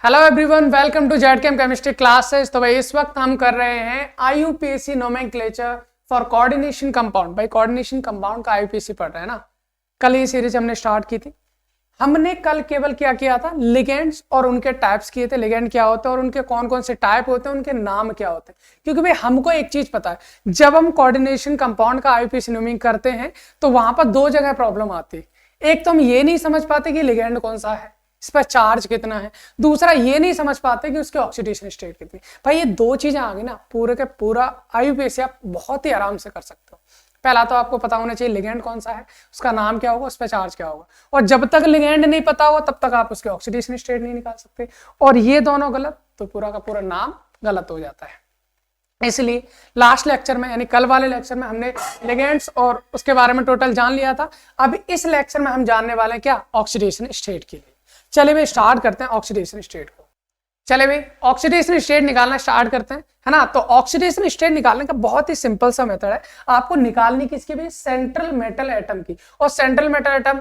Hello everyone, welcome to Z chem chemistry classes. तो भाई इस वक्त हम कर रहे हैं IUPAC nomenclature for coordination compound. भाई कोऑर्डिनेशन कंपाउंड का आईयूपीएसी पढ़ रहे हैं ना। कल ये सीरीज हमने स्टार्ट की थी। हमने कल केवल क्या किया था, लिगेंड्स और उनके टाइप्स किए थे। लिगेंड क्या होते हैं और उनके कौन कौन से टाइप होते हैं, उनके नाम क्या होते हैं। क्योंकि भाई हमको एक चीज पता है, जब हम कोऑर्डिनेशन कंपाउंड का आईयूपीएसी नोमिंग करते हैं तो वहां पर दो जगह प्रॉब्लम आती है। एक तो हम ये नहीं समझ पाते कि लिगेंड कौन सा है, इस पर चार्ज कितना है। दूसरा ये नहीं समझ पाते कि उसके ऑक्सीडेशन स्टेट कितनी। भाई ये दो चीजें आ गई ना, पूरे के पूरा आईयूपीएसी आप बहुत ही आराम से कर सकते हो। पहला तो आपको पता होना चाहिए लिगेंड कौन सा है, उसका नाम क्या होगा, उस पर चार्ज क्या होगा। और जब तक लिगेंड नहीं पता होगा तब तक आप उसके ऑक्सीडेशन स्टेट नहीं निकाल सकते। और ये दोनों गलत तो पूरा का पूरा नाम गलत हो जाता है। इसलिए लास्ट लेक्चर में यानी कल वाले लेक्चर में हमने लिगेंड्स और उसके बारे में टोटल जान लिया था। अभी इस लेक्चर में हम जानने वाले हैं क्या, ऑक्सीडेशन स्टेट के लिए। चलिए भाई स्टार्ट करते हैं ऑक्सीडेशन स्टेट को। चले भाई ऑक्सीडेशन स्टेट निकालना स्टार्ट करते हैं, है ना। तो ऑक्सीडेशन स्टेट निकालने का बहुत ही सिंपल सा मेथड है। आपको निकालनी किसकी भी, सेंट्रल मेटल एटम की। और सेंट्रल मेटल एटम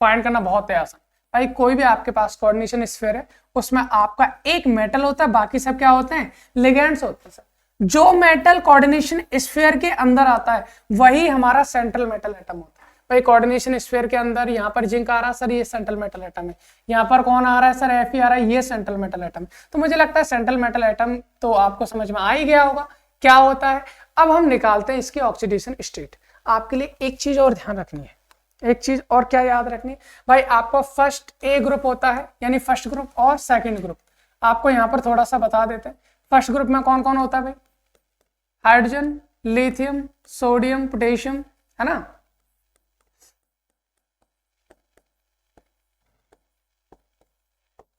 फाइंड करना बहुत ही आसान। भाई कोई भी आपके पास कोऑर्डिनेशन स्फीयर है, उसमें आपका एक मेटल होता है, बाकी सब क्या होते हैं, लिगेंड्स होते हैं। जो मेटल कोऑर्डिनेशन स्फीयर के अंदर आता है वही हमारा सेंट्रल मेटल एटम होता है। भाई कोऑर्डिनेशन स्फीयर के अंदर यहाँ पर जिंक आ रहा है सर, ये सेंट्रल मेटल एटम है। यहाँ पर कौन आ रहा है सर, एफ आ रहा है, ये सेंट्रल मेटल एटम। तो मुझे लगता है सेंट्रल मेटल एटम तो आपको समझ में आ ही गया होगा क्या होता है। अब हम निकालते हैं इसकी ऑक्सीडेशन स्टेट। आपके लिए एक चीज और ध्यान रखनी है, एक चीज और क्या याद रखनी है भाई, आपको फर्स्ट ए ग्रुप होता है यानी फर्स्ट ग्रुप और सेकेंड ग्रुप। आपको यहाँ पर थोड़ा सा बता देते हैं। फर्स्ट ग्रुप में कौन कौन होता है भाई, हाइड्रोजन, लिथियम, सोडियम, पोटेशियम, है ना।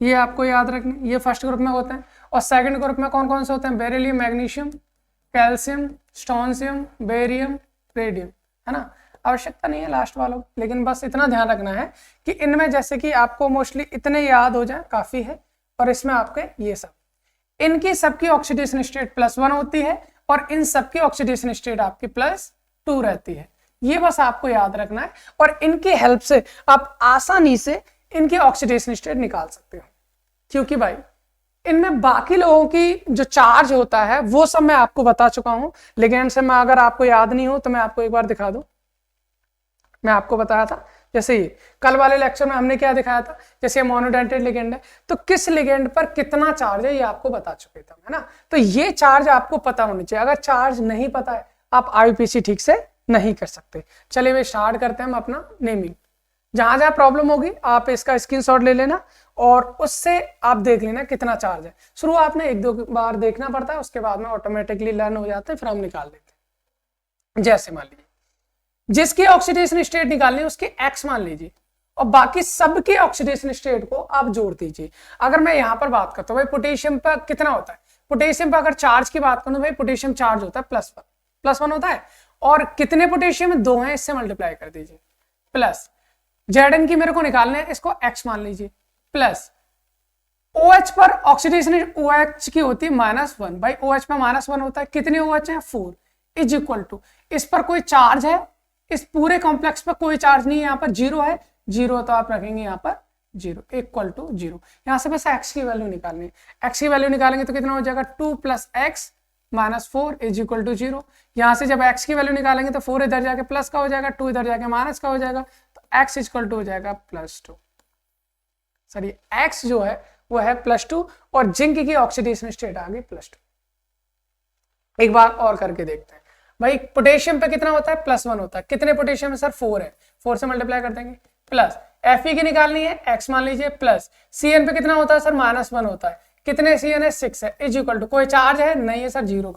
ये आपको याद रखने, ये फर्स्ट ग्रुप में होते हैं। और सेकंड ग्रुप में कौन कौन से होते हैं, beryllium, magnesium, calcium, strontium, barium, radium, है ना। आवश्यकता नहीं है लास्ट वालों, लेकिन बस इतना ध्यान रखना है कि इनमें जैसे कि आपको मोस्टली इतने याद हो जाए काफी है। और इसमें आपके ये सब, इनकी सबकी ऑक्सीडेशन स्टेट +1 होती है और इन सबकी ऑक्सीडेशन स्टेट आपकी +2 रहती है। ये बस आपको याद रखना है और इनकी हेल्प से आप आसानी से इनकी ऑक्सीडेशन स्टेट निकाल सकते हो। क्योंकि भाई इनमें बाकी लोगों की जो चार्ज होता है वो सब मैं आपको बता चुका हूं। लिगेंड से मैं अगर आपको याद नहीं हो तो मैं आपको एक बार दिखा दूं। मैं आपको बताया था जैसे ये कल वाले लेक्चर में हमने क्या दिखाया था, जैसे मोनोडेंटेड लिगेंड है तो किस लिगेंड पर कितना चार्ज है ये आपको बता चुके थे, है ना। तो ये चार्ज आपको पता होनी चाहिए। अगर चार्ज नहीं पता है आप आईयूपीएसी ठीक से नहीं कर सकते। चलिए वे स्टार्ट करते हैं हम अपना नेमिंग। जहां जहां प्रॉब्लम होगी आप इसका स्क्रीनशॉट ले लेना और उससे आप देख लेना कितना चार्ज है। शुरुआत में एक दो बार देखना पड़ता है, उसके बाद में ऑटोमेटिकली लर्न हो जाते हैं, फिर हम निकाल लेते हैं। जैसे मान लीजिए जिसकी ऑक्सीडेशन स्टेट निकालनी है उसकी एक्स मान लीजिए और बाकी सबके ऑक्सीडेशन स्टेट को आप जोड़ दीजिए। अगर मैं यहां पर बात करता हूं भाई पोटेशियम पर कितना होता है, पोटेशियम पर अगर चार्ज की बात करूं भाई पोटेशियम चार्ज होता है +1 होता है। और कितने पोटेशियम, 2 हैं, इससे मल्टीप्लाई कर दीजिए। प्लस Zn की मेरे को निकालने है, इसको x मान लीजिए। प्लस OH पर ऑक्सीडेशन OH की होती है -1। भाई OH में -1 होता है, कितने OH हैं, 4 इज इक्वल टू, इस पर कोई चार्ज है, इस पूरे कॉम्प्लेक्स पर कोई चार्ज नहीं है, यहाँ पर 0 है, 0 तो आप रखेंगे यहाँ पर 0 इक्वल टू 0। यहाँ से बस x की वैल्यू निकालनी है। x की वैल्यू निकालेंगे तो कितना हो जाएगा, 2 + x -4 इज इक्वल टू 0। यहाँ से जब x की वैल्यू निकालेंगे तो 4 इधर जाके प्लस का हो जाएगा, 2 इधर जाके माइनस का हो जाएगा, x इक्वल टू हो जाएगा +2। सॉरी x जो है वो है +2 और जिंक की ऑक्सीडेशन स्टेट आ गई +2। एक बार और करके देखते हैं भाई, पोटेशियम पे कितना होता है, +1 होता है। कितने पोटेशियम है सर, 4 है, 4 से मल्टीप्लाई कर देंगे। प्लस Fe की निकालनी है, x मान लीजिए। प्लस Cn पे कितना होता है सर, -1 होता है, कितने Cn है, 6 है, इज इक्वल टू कोई चार्ज है नहीं है सर, 0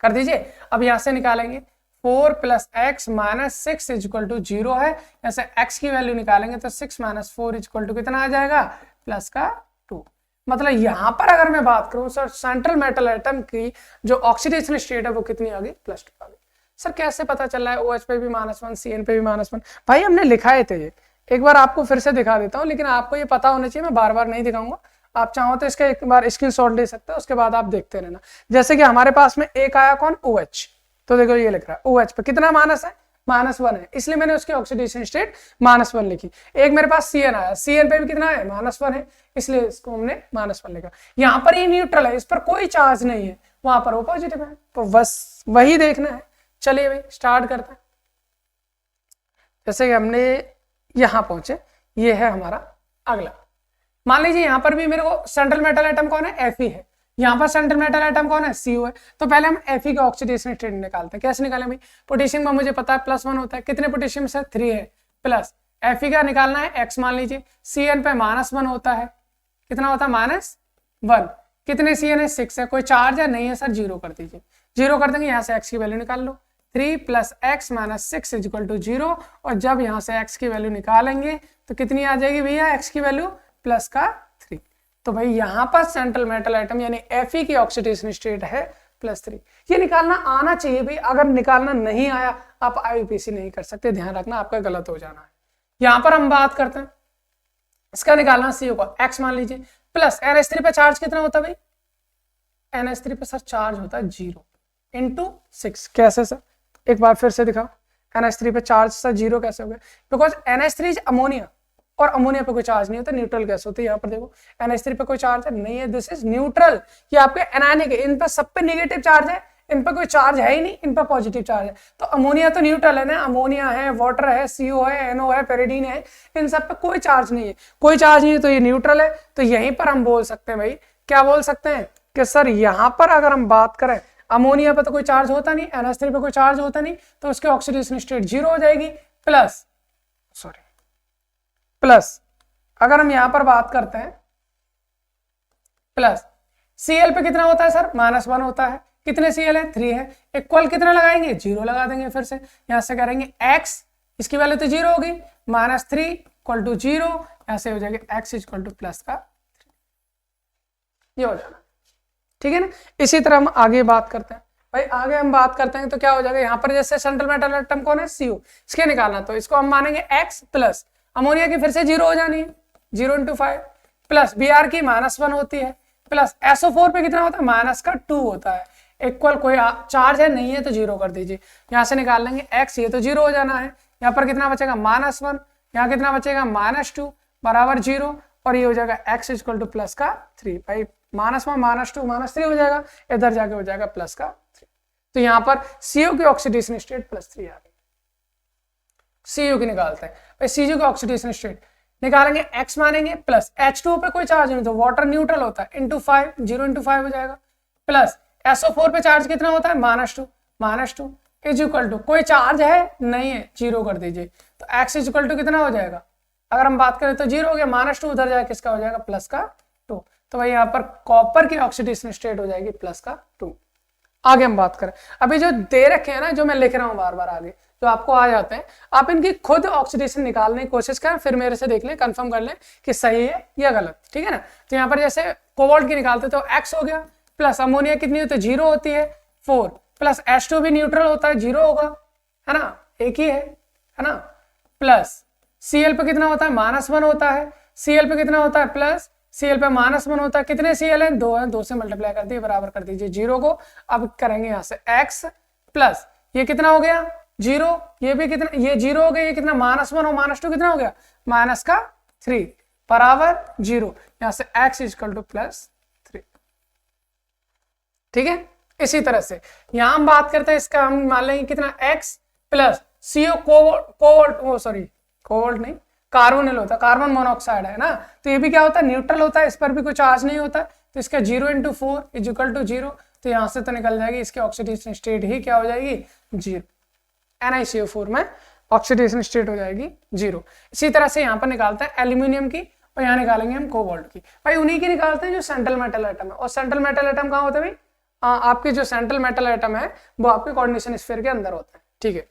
कर दीजिए। अब यहां से निकालेंगे 4 + x -6 इज इक्वल टू 0 है। ऐसे x की वैल्यू निकालेंगे तो 6 - 4 इज इक्वल टू कितना आ जाएगा, +2। मतलब यहां पर अगर मैं बात करूं सर, सेंट्रल मेटल एटम की जो ऑक्सीडेशन स्टेट है वो कितनी आ गई, +2 आ गई। सर कैसे पता चल रहा है, OH पे भी -1, Cn पे भी -1। भाई हमने लिखाए थे ये, एक बार आपको फिर से दिखा देता हूं, लेकिन आपको ये पता होना चाहिए, मैं बार बार नहीं दिखाऊंगा। आप चाहो तो इसका एक बार स्क्रीनशॉट ले सकते हो, उसके बाद आप देखते रहना। जैसे कि हमारे पास में एक आया कौन, OH, तो देखो ये लिख रहा है OH पे कितना माइनस है, -1 है, इसलिए मैंने उसकी ऑक्सीडेशन स्टेट -1 लिखी। एक मेरे पास Cn आया, Cn पे भी कितना है, -1 है, इसलिए इसको हमने -1 लिखा। यहाँ पर ये न्यूट्रल है, इस पर कोई चार्ज नहीं है, वहां पर वो पॉजिटिव है, तो बस वही देखना है। चलिए भाई स्टार्ट करते हैं। जैसे कि हमने यहां पहुंचे, ये है हमारा अगला। मान लीजिए यहां पर भी मेरे को सेंट्रल मेटल एटम कौन है, Fe है, यहाँ पर सेंट्रल मेटल एटम कौन है, CO है। तो पहले हम Fe का ऑक्सीडेशन स्टेट निकालते हैं। कैसे निकालें भाई, पोटेशियम में मुझे पता है +1 होता है, कितने पोटेशियम से 3 है, प्लस Fe का निकालना है X, मान लीजिए Cn पे -1 होता है, कितना होता है -1, कितने Cn है 6 है, कोई चार्ज है नहीं है सर, 0 कर दीजिए, 0 कर देंगे, यहाँ से X की वैल्यू निकाल लो, 3 + x - 6 = 0। और जब यहाँ से x की वैल्यू निकालेंगे तो कितनी आ जाएगी भैया, x की वैल्यू +3। तो भाई यहाँ पर सेंट्रल मेटल एटम यानी Fe की ऑक्सीडेशन स्टेट है +3। ये निकालना आना चाहिए भाई, अगर निकालना नहीं आया आप IUPAC नहीं कर सकते, ध्यान रखना आपका गलत हो जाना है। यहाँ पर हम बात करते हैं इसका निकालना CO का, x मान लीजिए, प्लस NH3 पे चार्ज कितना होता है भाई, NH3 पे सर चार्ज होता है 0 × 6। कैसे सर, एक बार फिर से दिखाओ, NH3 पे चार्ज सर 0 कैसे हो गया, बिकॉज NH3 इज अमोनिया, और अमोनिया पे कोई चार्ज नहीं होता, न्यूट्रल गैस होती है। यहाँ पर देखो NH3 पे कोई चार्ज है नहीं है, दिस इज न्यूट्रल। ये आपके एनायनिक है, इन पर सब पे नेगेटिव चार्ज है, इन पर कोई चार्ज है ही नहीं, इन पर पॉजिटिव चार्ज है। तो अमोनिया तो न्यूट्रल है ना, अमोनिया है, वाटर है, CO है, NO है, पेरिडीन है, इन सब पे कोई चार्ज नहीं है, कोई चार्ज नहीं है, तो ये न्यूट्रल है। तो यहीं पर हम बोल सकते हैं भाई, क्या बोल सकते हैं कि सर यहाँ पर अगर हम बात करें, अमोनिया पे तो कोई चार्ज होता नहीं, NH3 पे कोई चार्ज होता नहीं, तो उसके ऑक्सीडेशन स्टेट 0 हो जाएगी। प्लस अगर हम यहां पर बात करते हैं, प्लस Cl पे कितना होता है सर, -1 होता है, कितने Cl है 3 है, इक्वल कितना लगाएंगे 0 लगा देंगे, फिर से यहां से करेंगे x, इसकी वैल्यू तो 0 होगी, -3 = 0, यहां से हो जाएगा x = +3, ये हो जाएगा, ठीक है ना। इसी तरह हम आगे बात करते हैं भाई, आगे हम बात करते हैं तो क्या हो जाएगा, यहाँ पर जैसे सेंट्रल मेटल एटम कौन है, CO, इसके निकालना, तो इसको हम मानेंगे x, प्लस अमोनिया की फिर से 0 हो जानी है, 0 × 5, प्लस Br की -1 होती है, प्लस SO4 पे कितना होता है, -2 होता है, इक्वल कोई चार्ज है नहीं है तो 0 कर दीजिए, यहाँ से निकाल लेंगे x, ये तो 0 हो जाना है, यहाँ पर कितना बचेगा -1, यहाँ कितना बचेगा -2 बराबर 0, और ये हो जाएगा x = +3। भाई -1 -2 -3 हो जाएगा, इधर जाके हो जाएगा +3। तो यहाँ पर CO की ऑक्सीडेशन स्टेट +3 आ गई। CO की निकालते हैं भाई, CO की ऑक्सीडेशन स्टेट निकालेंगे, x मानेंगे, प्लस H2 पे कोई चार्ज नहीं, तो वाटर न्यूट्रल होता है, × 5, 0 × 5 हो जाएगा, प्लस SO4 पे चार्ज कितना होता है, -2 = कोई चार्ज है नहीं है, 0 कर दीजिए, तो x = कितना हो जाएगा, अगर हम बात करें तो 0 हो गया, -2 उधर जाएगा, किसका हो जाएगा, +2। तो भाई यहाँ पर कॉपर की ऑक्सीडेशन स्टेट हो जाएगी +2। आगे हम बात करें, अभी जो दे रखे हैं ना, जो मैं लिख रहा हूँ बार बार आगे, जो आपको आ जाते हैं, आप इनकी खुद ऑक्सीडेशन निकालने की कोशिश करें, फिर मेरे से देख लें, कंफर्म कर लें कि सही है या गलत, ठीक है ना। तो यहाँ पर जैसे कोबाल्ट की निकालते तो x हो गया, प्लस अमोनिया कितनी होती है, 0 होती है, 4, प्लस H2 भी न्यूट्रल होता है, 0 होगा, है ना, एक ही है ना, प्लस Cl पे कितना होता है, -1 होता है, Cl पे कितना होता है, प्लस Cl पे -1 होता है, कितने Cl है, 2 है, 2 से मल्टीप्लाई कर दिए, बराबर कर दीजिए 0 को। अब करेंगे यहाँ से x, प्लस ये कितना हो गया 0, ये भी कितना, ये 0 हो गया, ये कितना -1 और -2 कितना हो गया, -3 बराबर 0, यहाँ से x = +3, ठीक है। इसी तरह से यहाँ हम बात करते हैं, इसका हम मान लेंगे कितना x, प्लस CO कोबाल्ट नहीं, कार्बोनिल होता है, कार्बन मोनोऑक्साइड है ना, तो ये भी क्या होता है, न्यूट्रल होता है, इस पर भी कोई चार्ज नहीं होता, तो इसका 0 × 4 = 0, तो यहाँ से तो निकल जाएगी, इसकी ऑक्सीडेशन स्टेट ही क्या हो जाएगी, 0, NiCO4 में ऑक्सीडेशन स्टेट हो जाएगी 0। इसी तरह से यहाँ पर निकालते हैं एल्यूमिनियम की, और यहाँ निकालेंगे हम कोबाल्ट की। भाई उन्हीं की निकालते हैं जो सेंट्रल मेटल एटम है, और सेंट्रल मेटल एटम कहाँ होता है भाई, आपके जो सेंट्रल मेटल एटम है वो आपके कोऑर्डिनेशन स्फीयर के अंदर होता है, ठीक है।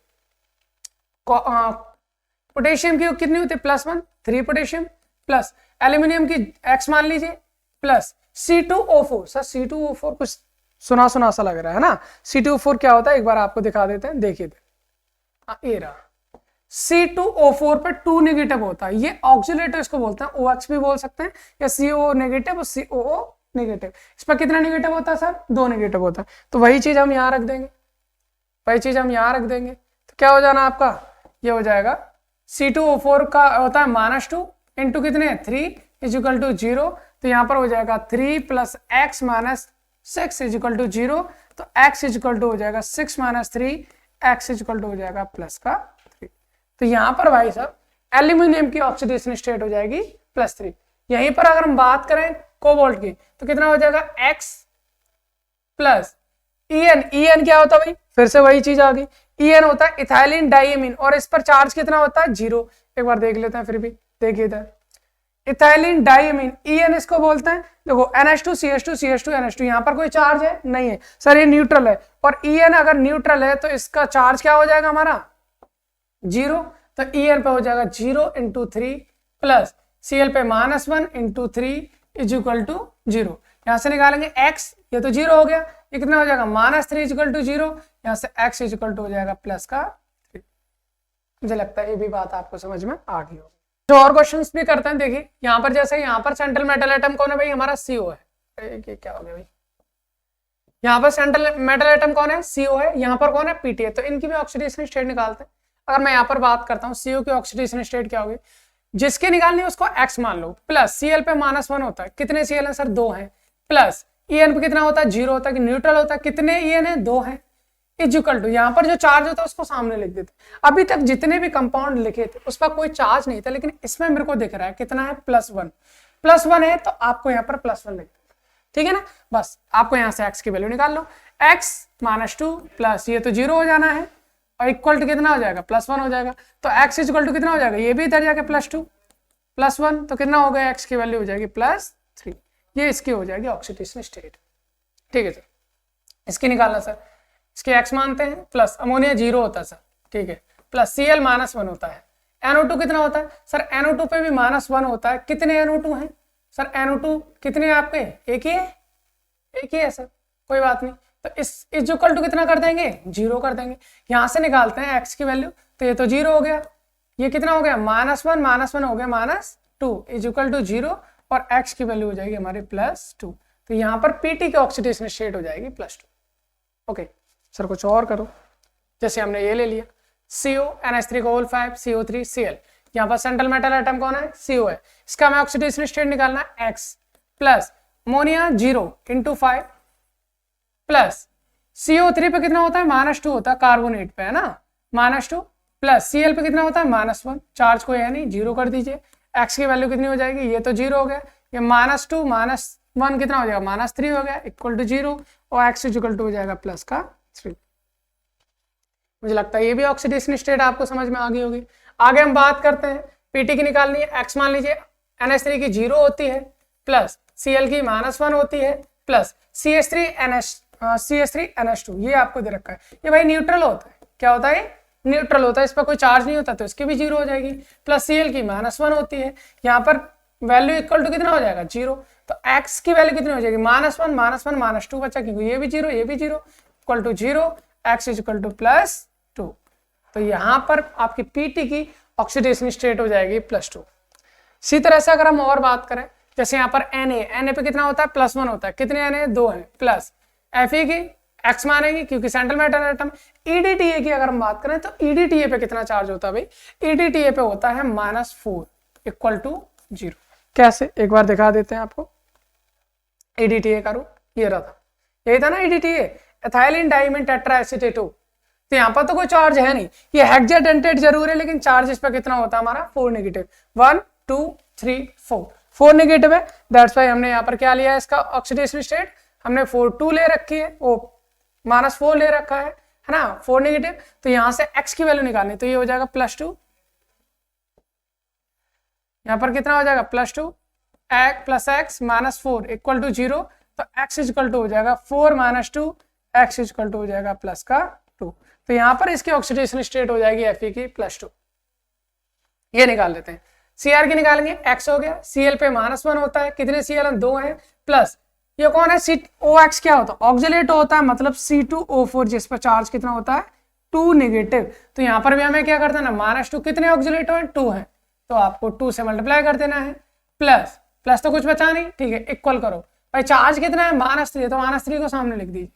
पोटेशियम की कितनी होती है, +1, 3 पोटेशियम, प्लस एल्यूमिनियम की x मान लीजिए, प्लस C2O4, सर C2O4 कुछ सुना सुना सा लग रहा है ना, C2O4 क्या होता है, एक बार आपको दिखा देते हैं, देखिए ये रहा, C2O4 पे 2 नेगेटिव होता है, ये ऑक्सीलेटर इसको बोलते हैं, OX भी बोल सकते हैं, या CO नेगेटिव और COO नेगेटिव। इस पर कितना नेगेटिव होता है सर, 2 नेगेटिव होता है, तो वही चीज हम यहाँ रख देंगे, तो क्या हो जाना आपका, ये हो जाएगा C2O4 का होता है -2 × कितने 3, इज इक्वल टू 0, तो यहाँ पर हो जाएगा 3 plus x minus 6 is equal to 0, तो x इज इक्वल टू हो जाएगा 6 minus 3, x is equal to हो जाएगा प्लस का 3। तो यहाँ पर भाई साहब एल्यूमिनियम की ऑक्सीडेशन स्टेट हो जाएगी +3। यहीं पर अगर हम बात करें कोबाल्ट की तो कितना हो जाएगा x प्लस En क्या होता है भाई, फिर से वही चीज आ गई, En होता है इथाइलिन डाइमीन, और इस पर चार्ज कितना होता है 0। एक बार देख लेते हैं, फिर भी देखिए इधर इथाइलिन डाइमीन En इसको बोलते हैं। देखो NH2 CH2 CH2 NH2, यहाँ पर कोई चार्ज है नहीं है सर, ये न्यूट्रल है, और En अगर न्यूट्रल है तो इसका चार्ज क्या हो जाएगा हमारा 0, तो En पे हो जाएगा 0 इंटू 3 प्लस Cl पे -1 इंटू 3 इज इक्वल टू 0। यहाँ से निकालेंगे x, ये तो 0 हो गया, ये कितना हो जाएगा -3 इज इक्वल टू 0, यहाँ से x इज इक्वल टू हो जाएगा प्लस का 3। मुझे लगता है ये भी बात आपको समझ में आ गई होगी। जो और क्वेश्चंस भी करते हैं, देखिए यहाँ पर जैसे यहाँ पर सेंट्रल मेटल एटम कौन है भाई, हमारा CO है। ये क्या हो गया भाई, यहाँ पर सेंट्रल मेटल एटम कौन है, CO है, यहाँ पर कौन है Pt है, तो इनकी भी ऑक्सीडेशन स्टेट निकालते हैं। अगर मैं यहाँ पर बात करता हूँ CO की ऑक्सीडेशन स्टेट क्या होगी, जिसके निकालनी है उसको x मान लो, प्लस Cl पे -1 होता है, कितने Cl है सर 2 हैं, प्लस En पे कितना होता है 0 होता है, कि न्यूट्रल होता है, कितने En है 2 हैं, इज इक्वल टू यहाँ पर जो चार्ज होता है उसको सामने लिख देते। अभी तक जितने भी कंपाउंड लिखे थे उस पर कोई चार्ज नहीं था, लेकिन इसमें मेरे को दिख रहा है कितना है +1 है, तो आपको यहाँ पर +1 लिख दो, ठीक है ना। बस आपको यहाँ से x की वैल्यू निकाल लो, x -2 प्लस ये तो 0 हो जाना है, और इक्वल टू कितना हो जाएगा +1 हो जाएगा, तो x इज इक्वल टू कितना हो जाएगा, ये भी इधर जाके +2 +1, तो कितना हो गया x की वैल्यू हो जाएगी +3। ये इसकी हो जाएगी ऑक्सीडेशन स्टेट, ठीक है सर। इसकी निकालना सर, इसके x मानते हैं, प्लस अमोनिया 0 होता है सर, ठीक है, प्लस Cl -1 होता है, NO2 कितना होता है सर, NO2 पे भी -1 होता है, कितने NO2 हैं सर, NO2 कितने आपके, एक ही है सर, कोई बात नहीं, तो इस इज इक्वल टू कितना कर देंगे 0 कर देंगे। यहाँ से निकालते हैं x की वैल्यू, तो ये तो 0 हो गया, ये कितना हो गया -1 हो गया -2 इज इक्वल टू 0, और x की वैल्यू हो जाएगी हमारी +2, तो यहाँ पर Pt की ऑक्सीडेशन स्टेट हो जाएगी +2। ओके सर, कुछ और करो, जैसे हमने ये ले लिया CO NH3 CO3 Cl, यहाँ पर सेंट्रल मेटल एटम कौन है CO है, इसका हमें ऑक्सीडेशन स्टेट निकालना है x plus ammonia 0 into 5 plus CO3 पे कितना होता है -2 होता है, कार्बोनेट पे है ना -2, प्लस Cl पे कितना होता है -1, चार्ज कोई है नहीं 0 कर दीजिए, x की वैल्यू कितनी हो जाएगी, ये तो 0 हो गया, ये -2 -1 कितना हो जाएगा -3 हो गया, इक्वल टू 0, और x इक्वल टू हो जाएगा प्लस का 3। मुझे लगता है ये भी ऑक्सीडेशन स्टेट आपको समझ में आ गई होगी। आगे हम बात करते हैं, Pt की निकालनी है, x मान लीजिए NH3 की 0 होती है, प्लस Cl की -1 होती है, प्लस CH3 NH2, ये आपको दे रखा है, ये भाई न्यूट्रल होता है, क्या होता है न्यूट्रल होता है, इस पर कोई चार्ज नहीं होता, तो इसकी भी 0 हो जाएगी, प्लस Cl की -1 होती है, यहाँ पर वैल्यू इक्वल टू कितना हो जाएगा 0, तो x की वैल्यू कितनी हो जाएगी -1 -2 बचा, क्योंकि ये भी 0 equal to 0, x is equal to +2, तो यहाँ पर आपकी Pt की ऑक्सीडेशन स्टेट हो जाएगी +2। इसी तरह से अगर हम और बात करें, जैसे यहाँ पर Na पे कितना होता है +1 होता है, कितने Na 2 हैं, प्लस Fe की x मानेंगे क्योंकि सेंट्रल मेटल एटम। EDTA की अगर हम बात करें तो EDTA पे कितना चार्ज होता है भाई, EDTA पे होता है -4 इक्वल टू 0। कैसे, एक बार दिखा देते हैं आपको, EDTA करो, ये रहा था, यही था ना EDTA, एथाइलिन डाइमीन टेट्राएसीटेट। तो यहाँ पर तो कोई चार्ज है नहीं, ये हेक्साडेंटेट जरूर है, लेकिन चार्ज इस पर कितना होता है हमारा 4 नेगेटिव, 1 2 3 4 नेगेटिव है, दैट्स वाई हमने यहाँ पर क्या लिया है, इसका ऑक्सीडेशन स्टेट हमने 4 ले रखी है, वो -4 ले रखा है ना, 4 नेगेटिव, तो यहाँ से x की वैल्यू निकालनी, तो ये हो जाएगा +2, यहाँ पर कितना हो जाएगा +2 प्लस x -4 इक्वल टू 0, तो x इज इक्वल टू हो जाएगा 4 - 2, x इज इक्वल टू हो जाएगा प्लस का 2, तो यहाँ पर इसकी ऑक्सीडेशन स्टेट हो जाएगी Fe की +2। ये निकाल लेते हैं, Cr की निकालेंगे, x हो गया, Cl पे -1 होता है, कितने Cl 2 हैं, प्लस ये कौन है OX क्या होता है, ऑक्सिलेट होता है, मतलब C2O4, जिस पर चार्ज कितना होता है 2 नेगेटिव, तो यहाँ पर भी हमें क्या करना है ना, -2, कितने ऑक्सिलेट हैं 2 हैं, तो आपको 2 से मल्टीप्लाई कर देना है, प्लस तो कुछ बचा नहीं, ठीक है, इक्वल करो भाई, चार्ज कितना है -3, तो -3 को सामने लिख दीजिए,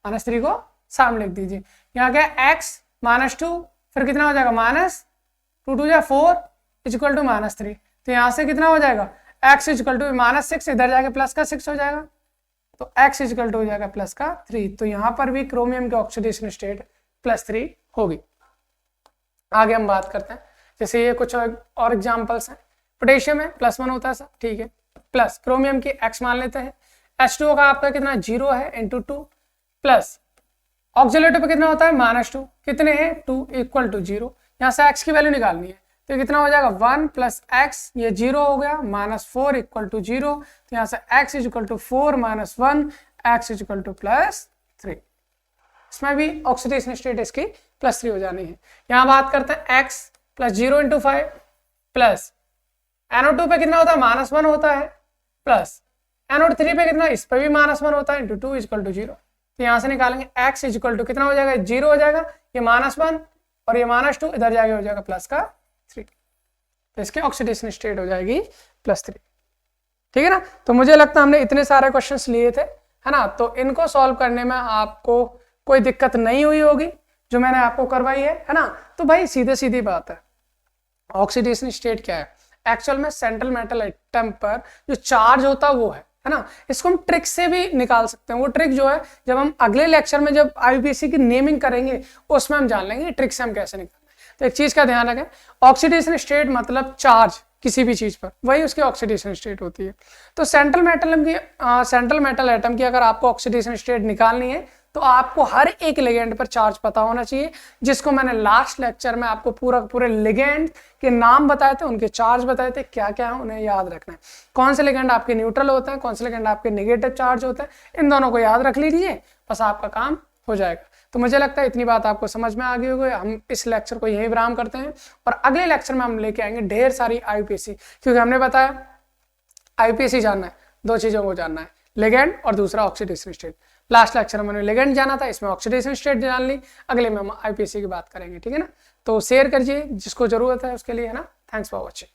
-3 को सामने लिख दीजिए, यहाँ क्या x -2, फिर कितना हो जाएगा -2 2 4 इज इक्वल टू -3, तो यहाँ से कितना हो जाएगा x इजिकल टू -6, इधर जाके प्लस का 6 हो जाएगा, तो x इजिकल टू हो जाएगा प्लस का 3। तो यहां पर भी क्रोमियम की ऑक्सीडेशन स्टेट +3 होगी। आगे हम बात करते हैं, जैसे ये कुछ और एग्जांपल्स हैं। पोटेशियम है +1 होता है सर, ठीक है, प्लस क्रोमियम की x मान लेते हैं, H2O का आपका कितना 0 है इंटू 2, प्लस ऑक्सीलेटर पे कितना होता है -2, कितने हैं 2 इक्वल टू 0, यहाँ से x की वैल्यू निकालनी है, तो कितना हो जाएगा 1 प्लस x, ये 0 हो गया, -4 इक्वल टू 0, तो यहाँ से x equal to 4 - 1, x equal to +3। इसमें भी ऑक्सीडेशन स्टेट इसकी +3 हो जानी है। यहाँ बात करते हैं x plus 0 into 5 plus NO2 पे कितना होता है -1 होता है, प्लस NO3 पे कितना, इस पे भी -1 होता है, इंटू 2 इक्वल टू 0। तो यहाँ से निकालेंगे x इक्वल टू कितना हो जाएगा 0 हो जाएगा, ये -1 और ये -2 इधर जाके हो जाएगा प्लस का 3, तो इसकी ऑक्सीडेशन स्टेट हो जाएगी +3। ठीक है ना। तो मुझे लगता है हमने इतने सारे क्वेश्चंस लिए थे, है ना, तो इनको सॉल्व करने में आपको कोई दिक्कत नहीं हुई होगी जो मैंने आपको करवाई है ना। तो भाई सीधे सीधी बात है, ऑक्सीडेशन स्टेट क्या है, एक्चुअल में सेंट्रल मेटल एटम पर जो चार्ज होता है वो है ना। इसको हम ट्रिक से भी निकाल सकते हैं, वो ट्रिक जो है जब हम अगले लेक्चर में जब आईपीसी की नेमिंग करेंगे उसमें हम जान लेंगे ट्रिक से हम कैसे निकालते हैं। तो एक चीज का ध्यान रखें, ऑक्सीडेशन स्टेट मतलब चार्ज किसी भी चीज पर, वही उसकी ऑक्सीडेशन स्टेट होती है। तो सेंट्रल मेटल एटम की अगर आपको ऑक्सीडेशन स्टेट निकालनी है तो आपको हर एक लिगेंड पर चार्ज पता होना चाहिए, जिसको मैंने लास्ट लेक्चर में आपको पूरे लिगेंड के नाम बताए थे, उनके चार्ज बताए थे, क्या क्या है उन्हें याद रखना है। कौन से लिगेंड आपके न्यूट्रल होते हैं, कौन से लिगेंड आपके नेगेटिव चार्ज होते हैं, इन दोनों को याद रख लीजिए, बस आपका काम हो जाएगा। तो मुझे लगता है इतनी बात आपको समझ में आ गई होगी। हम इस लेक्चर को यहीं विराम करते हैं और अगले लेक्चर में हम लेके आएंगे ढेर सारी आईपीसी, क्योंकि हमने बताया आईपीसी जानना है, दो चीजों को जानना है, लिगेंड और दूसरा ऑक्सीडेशन स्टेट। लास्ट लेक्चर में मैंने लिगेंड जाना था, इसमें ऑक्सीडेशन स्टेट जान ली, अगले में हम आईपीसी की बात करेंगे। ठीक है ना, तो शेयर करिए जिसको जरूरत है उसके लिए, है ना। Thanks for watching.